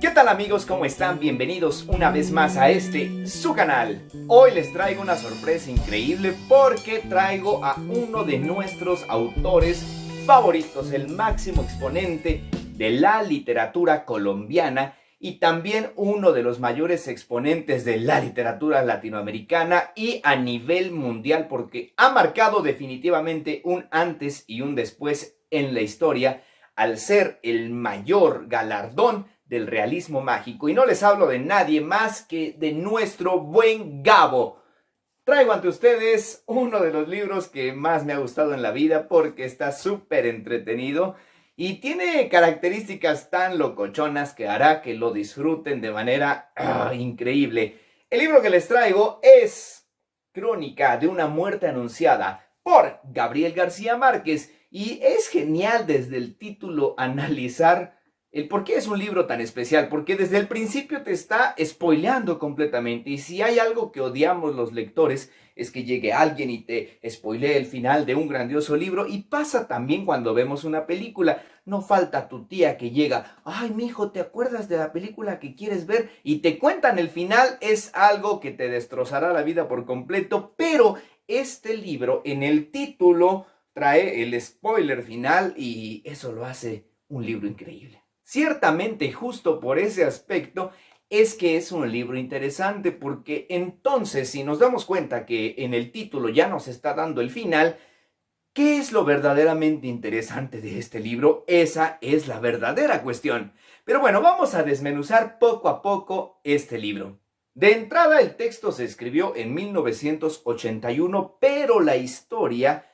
¿Qué tal amigos? ¿Cómo están? Bienvenidos una vez más a su canal. Hoy les traigo una sorpresa increíble porque traigo a uno de nuestros autores favoritos, el máximo exponente de la literatura colombiana y también uno de los mayores exponentes de la literatura latinoamericana y a nivel mundial, porque ha marcado definitivamente un antes y un después en la historia al ser el mayor galardón del realismo mágico. Y no les hablo de nadie más que de nuestro buen Gabo. Traigo ante ustedes uno de los libros que más me ha gustado en la vida porque está súper entretenido y tiene características tan locochonas que hará que lo disfruten de manera increíble. El libro que les traigo es Crónica de una muerte anunciada por Gabriel García Márquez y es genial desde el título analizar el por qué es un libro tan especial, porque desde el principio te está spoileando completamente. Y si hay algo que odiamos los lectores, es que llegue alguien y te spoilee el final de un grandioso libro. Y pasa también cuando vemos una película. No falta tu tía que llega, ay, mijo, ¿te acuerdas de la película que quieres ver? Y te cuentan el final. Es algo que te destrozará la vida por completo. Pero este libro, en el título, trae el spoiler final y eso lo hace un libro increíble. Ciertamente, justo por ese aspecto, es que es un libro interesante porque entonces, si nos damos cuenta que en el título ya nos está dando el final, ¿qué es lo verdaderamente interesante de este libro? Esa es la verdadera cuestión. Pero bueno, vamos a desmenuzar poco a poco este libro. De entrada, el texto se escribió en 1981, pero la historia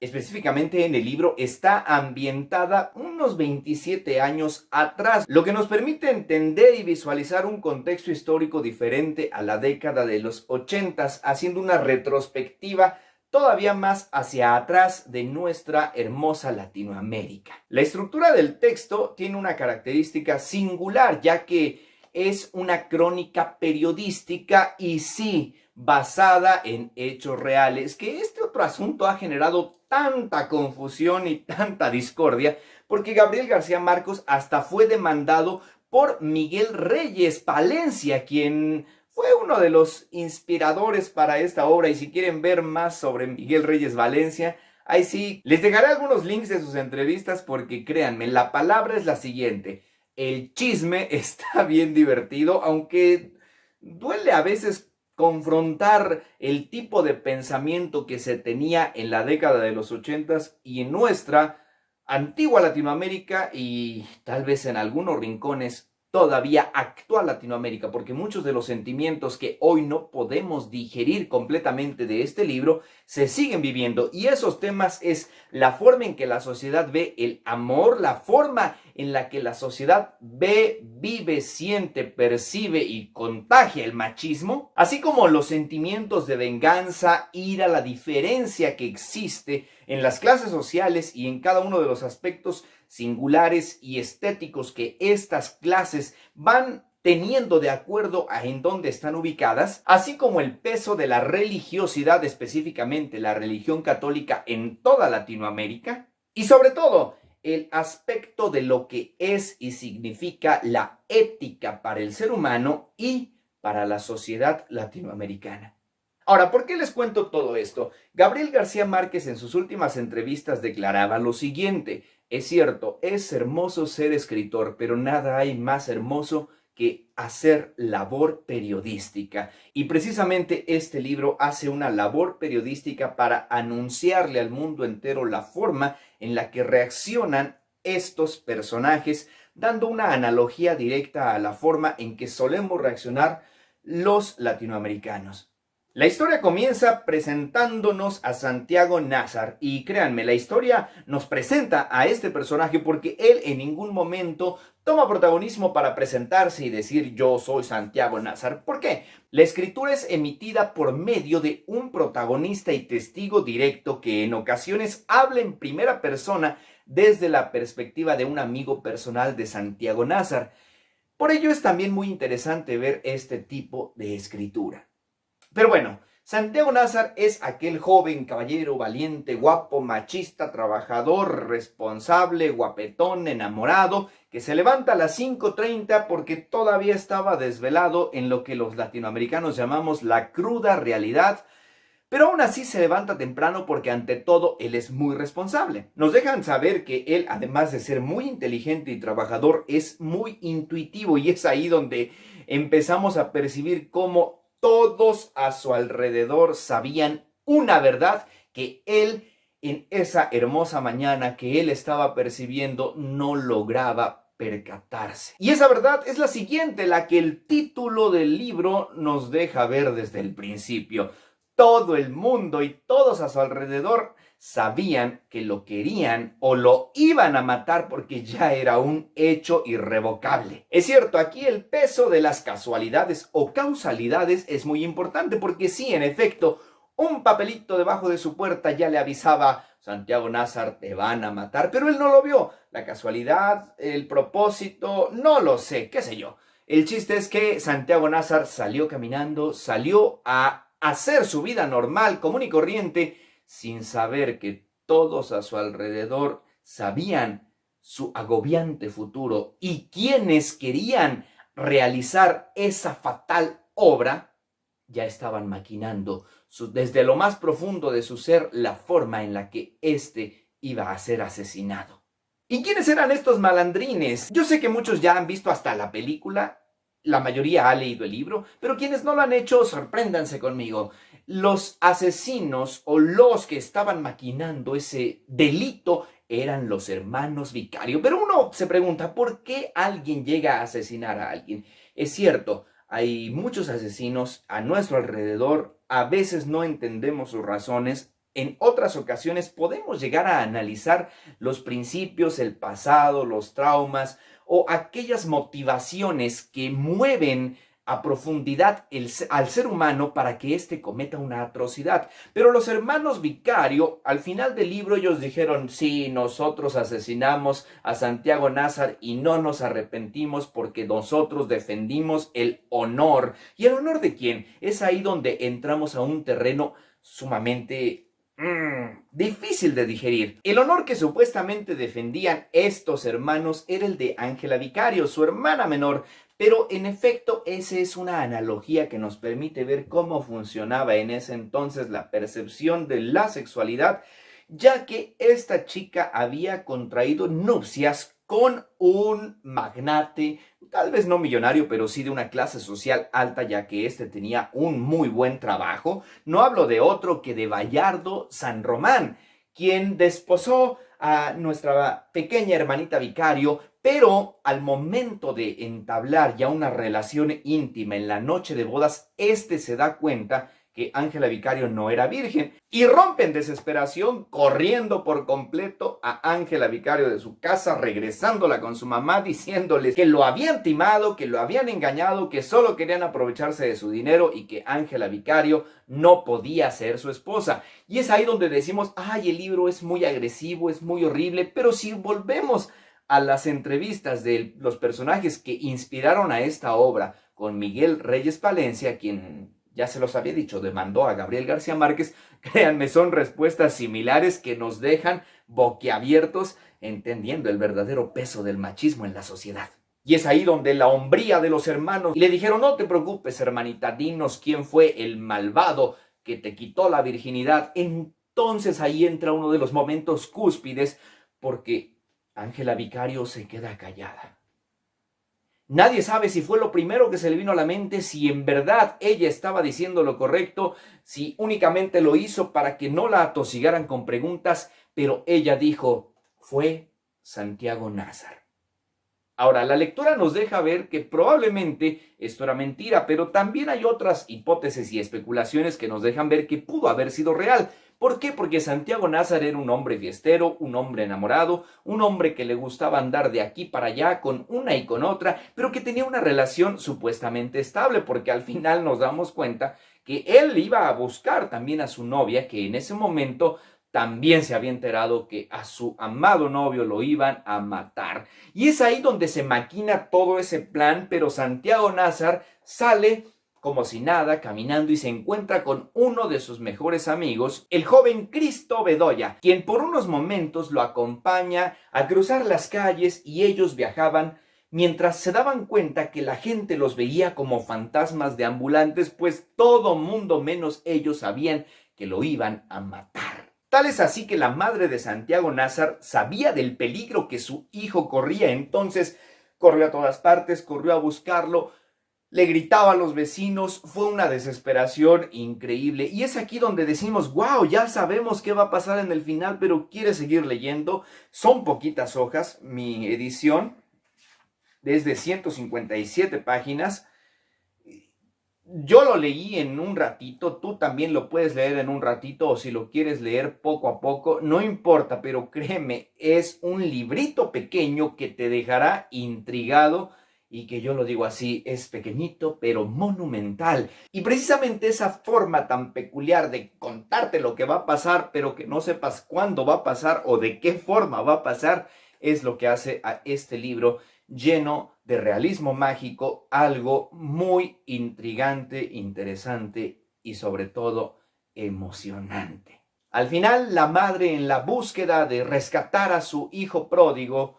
específicamente en el libro, está ambientada unos 27 años atrás, lo que nos permite entender y visualizar un contexto histórico diferente a la década de los 80, haciendo una retrospectiva todavía más hacia atrás de nuestra hermosa Latinoamérica. La estructura del texto tiene una característica singular, ya que es una crónica periodística y sí, basada en hechos reales, que este otro asunto ha generado tanta confusión y tanta discordia, porque Gabriel García Márquez hasta fue demandado por Miguel Reyes Palencia, quien fue uno de los inspiradores para esta obra. Y si quieren ver más sobre Miguel Reyes Valencia, ahí sí, les dejaré algunos links de sus entrevistas porque créanme, la palabra es la siguiente: el chisme está bien divertido, aunque duele a veces confrontar el tipo de pensamiento que se tenía en la década de los 80 y en nuestra antigua Latinoamérica y tal vez en algunos rincones todavía actual Latinoamérica, porque muchos de los sentimientos que hoy no podemos digerir completamente de este libro se siguen viviendo, y esos temas es la forma en que la sociedad ve el amor, la forma en la que la sociedad ve, vive, siente, percibe y contagia el machismo, así como los sentimientos de venganza, ira, la diferencia que existe en las clases sociales y en cada uno de los aspectos singulares y estéticos que estas clases van teniendo de acuerdo a en dónde están ubicadas, así como el peso de la religiosidad, específicamente la religión católica en toda Latinoamérica, y sobre todo el aspecto de lo que es y significa la ética para el ser humano y para la sociedad latinoamericana. Ahora, ¿por qué les cuento todo esto? Gabriel García Márquez en sus últimas entrevistas declaraba lo siguiente: es cierto, es hermoso ser escritor, pero nada hay más hermoso que hacer labor periodística. Y precisamente este libro hace una labor periodística para anunciarle al mundo entero la forma en la que reaccionan estos personajes, dando una analogía directa a la forma en que solemos reaccionar los latinoamericanos. La historia comienza presentándonos a Santiago Nazar, y créanme, la historia nos presenta a este personaje porque él en ningún momento toma protagonismo para presentarse y decir yo soy Santiago Nazar. ¿Por qué? La escritura es emitida por medio de un protagonista y testigo directo que en ocasiones habla en primera persona desde la perspectiva de un amigo personal de Santiago Nazar. Por ello es también muy interesante ver este tipo de escritura. Pero bueno, Santiago Nazar es aquel joven caballero valiente, guapo, machista, trabajador, responsable, guapetón, enamorado, que se levanta a las 5:30 porque todavía estaba desvelado en lo que los latinoamericanos llamamos la cruda realidad, pero aún así se levanta temprano porque ante todo él es muy responsable. Nos dejan saber que él, además de ser muy inteligente y trabajador, es muy intuitivo, y es ahí donde empezamos a percibir cómo todos a su alrededor sabían una verdad que él, en esa hermosa mañana que él estaba percibiendo, no lograba percatarse. Y esa verdad es la siguiente, la que el título del libro nos deja ver desde el principio. Todo el mundo y todos a su alrededor sabían que lo querían o lo iban a matar porque ya era un hecho irrevocable. Es cierto, aquí el peso de las casualidades o causalidades es muy importante, porque sí, en efecto, un papelito debajo de su puerta ya le avisaba: Santiago Nazar, te van a matar, pero él no lo vio. La casualidad, el propósito, no lo sé, qué sé yo. El chiste es que Santiago Nazar salió caminando, salió a hacer su vida normal, común y corriente, sin saber que todos a su alrededor sabían su agobiante futuro, y quienes querían realizar esa fatal obra ya estaban maquinando desde lo más profundo de su ser la forma en la que éste iba a ser asesinado. ¿Y quiénes eran estos malandrines? Yo sé que muchos ya han visto hasta la película, la mayoría ha leído el libro, pero quienes no lo han hecho, sorpréndanse conmigo. Los asesinos o los que estaban maquinando ese delito eran los hermanos Vicario. Pero uno se pregunta, ¿por qué alguien llega a asesinar a alguien? Es cierto, hay muchos asesinos a nuestro alrededor, a veces no entendemos sus razones. En otras ocasiones podemos llegar a analizar los principios, el pasado, los traumas o aquellas motivaciones que mueven a profundidad al ser humano para que éste cometa una atrocidad. Pero los hermanos Vicario, al final del libro, ellos dijeron: sí, nosotros asesinamos a Santiago Nazar y no nos arrepentimos porque nosotros defendimos el honor. ¿Y el honor de quién? Es ahí donde entramos a un terreno sumamente difícil de digerir. El honor que supuestamente defendían estos hermanos era el de Ángela Vicario, su hermana menor, pero en efecto esa es una analogía que nos permite ver cómo funcionaba en ese entonces la percepción de la sexualidad, ya que esta chica había contraído nupcias con un magnate, tal vez no millonario, pero sí de una clase social alta, ya que este tenía un muy buen trabajo. No hablo de otro que de Bayardo San Román, quien desposó a nuestra pequeña hermanita Vicario, pero al momento de entablar ya una relación íntima en la noche de bodas, este se da cuenta que Ángela Vicario no era virgen y rompe en desesperación, corriendo por completo a Ángela Vicario de su casa, regresándola con su mamá, diciéndoles que lo habían timado, que lo habían engañado, que solo querían aprovecharse de su dinero y que Ángela Vicario no podía ser su esposa. Y es ahí donde decimos: ay, el libro es muy agresivo, es muy horrible. Pero si volvemos a las entrevistas de los personajes que inspiraron a esta obra, con Miguel Reyes Palencia, quien, ya se los había dicho, demandó a Gabriel García Márquez, créanme, son respuestas similares que nos dejan boquiabiertos, entendiendo el verdadero peso del machismo en la sociedad. Y es ahí donde la hombría de los hermanos le dijeron: no te preocupes, hermanita, dinos quién fue el malvado que te quitó la virginidad. Entonces ahí entra uno de los momentos cúspides, porque Ángela Vicario se queda callada. Nadie sabe si fue lo primero que se le vino a la mente, si en verdad ella estaba diciendo lo correcto, si únicamente lo hizo para que no la atosigaran con preguntas, pero ella dijo: fue Santiago Nazar. Ahora, la lectura nos deja ver que probablemente esto era mentira, pero también hay otras hipótesis y especulaciones que nos dejan ver que pudo haber sido real. ¿Por qué? Porque Santiago Nazar era un hombre fiestero, un hombre enamorado, un hombre que le gustaba andar de aquí para allá con una y con otra, pero que tenía una relación supuestamente estable, porque al final nos damos cuenta que él iba a buscar también a su novia, que en ese momento también se había enterado que a su amado novio lo iban a matar. Y es ahí donde se maquina todo ese plan, pero Santiago Nazar sale como si nada, caminando y se encuentra con uno de sus mejores amigos, el joven Cristo Bedoya, quien por unos momentos lo acompaña a cruzar las calles y ellos viajaban mientras se daban cuenta que la gente los veía como fantasmas de ambulantes, pues todo mundo menos ellos sabían que lo iban a matar. Tal es así que la madre de Santiago Nazar sabía del peligro que su hijo corría, entonces corrió a todas partes, corrió a buscarlo, le gritaba a los vecinos, fue una desesperación increíble. Y es aquí donde decimos, wow, ya sabemos qué va a pasar en el final, pero ¿quieres seguir leyendo? Son poquitas hojas, mi edición es de 157 páginas. Yo lo leí en un ratito, tú también lo puedes leer en un ratito o si lo quieres leer poco a poco, no importa, pero créeme, es un librito pequeño que te dejará intrigado y que yo lo digo así, es pequeñito pero monumental. Y precisamente esa forma tan peculiar de contarte lo que va a pasar, pero que no sepas cuándo va a pasar o de qué forma va a pasar, es lo que hace a este libro lleno de realismo mágico, algo muy intrigante, interesante y sobre todo emocionante. Al final, la madre, en la búsqueda de rescatar a su hijo pródigo,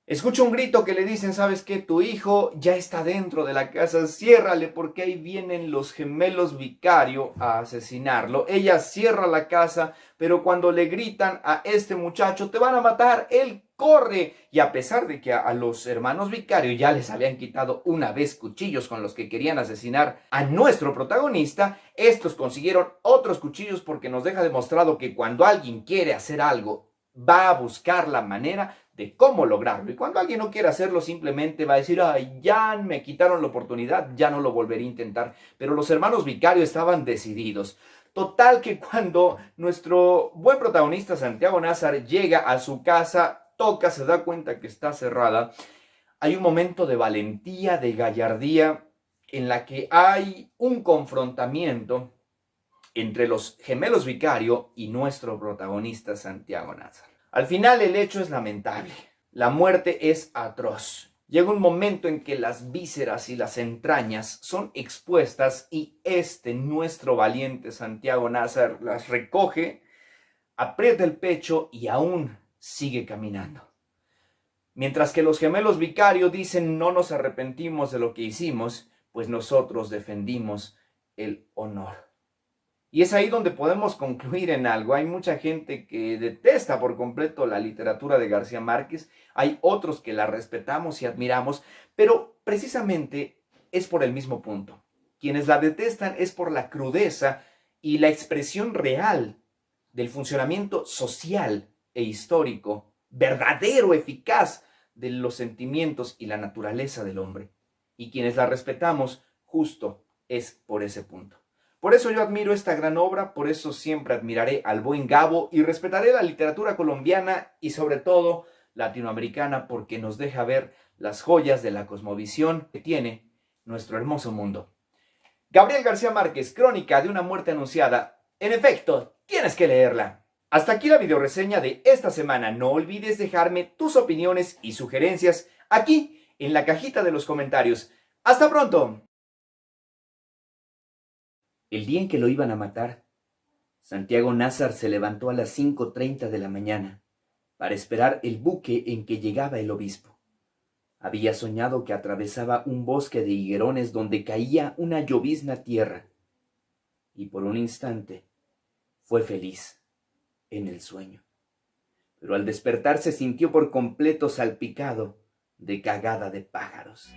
escucha un grito que le dicen, ¿sabes qué? Tu hijo ya está dentro de la casa, ciérrale porque ahí vienen los gemelos Vicario a asesinarlo. Ella cierra la casa, pero cuando le gritan a este muchacho, te van a matar, él corre. Y a pesar de que a los hermanos Vicario ya les habían quitado una vez cuchillos con los que querían asesinar a nuestro protagonista, estos consiguieron otros cuchillos porque nos deja demostrado que cuando alguien quiere hacer algo, va a buscar la manera de cómo lograrlo. Y cuando alguien no quiere hacerlo, simplemente va a decir, ay, ya me quitaron la oportunidad, ya no lo volveré a intentar. Pero los hermanos Vicario estaban decididos. Total que cuando nuestro buen protagonista Santiago Nazar llega a su casa, toca, se da cuenta que está cerrada, hay un momento de valentía, de gallardía, en la que hay un confrontamiento entre los gemelos Vicario y nuestro protagonista Santiago Nazar. Al final el hecho es lamentable, la muerte es atroz. Llega un momento en que las vísceras y las entrañas son expuestas y nuestro valiente Santiago Nazar las recoge, aprieta el pecho y aún sigue caminando. Mientras que los gemelos Vicario dicen no nos arrepentimos de lo que hicimos, pues nosotros defendimos el honor. Y es ahí donde podemos concluir en algo. Hay mucha gente que detesta por completo la literatura de García Márquez. Hay otros que la respetamos y admiramos, pero precisamente es por el mismo punto. Quienes la detestan es por la crudeza y la expresión real del funcionamiento social e histórico, verdadero, eficaz, de los sentimientos y la naturaleza del hombre. Y quienes la respetamos, justo es por ese punto. Por eso yo admiro esta gran obra, por eso siempre admiraré al buen Gabo y respetaré la literatura colombiana y sobre todo latinoamericana porque nos deja ver las joyas de la cosmovisión que tiene nuestro hermoso mundo. Gabriel García Márquez, Crónica de una muerte anunciada. En efecto, tienes que leerla. Hasta aquí la videoreseña de esta semana. No olvides dejarme tus opiniones y sugerencias aquí en la cajita de los comentarios. ¡Hasta pronto! El día en que lo iban a matar, Santiago Nazar se levantó a las 5:30 de la mañana para esperar el buque en que llegaba el obispo. Había soñado que atravesaba un bosque de higuerones donde caía una llovizna tierra, y por un instante fue feliz en el sueño. Pero al despertar se sintió por completo salpicado de cagada de pájaros.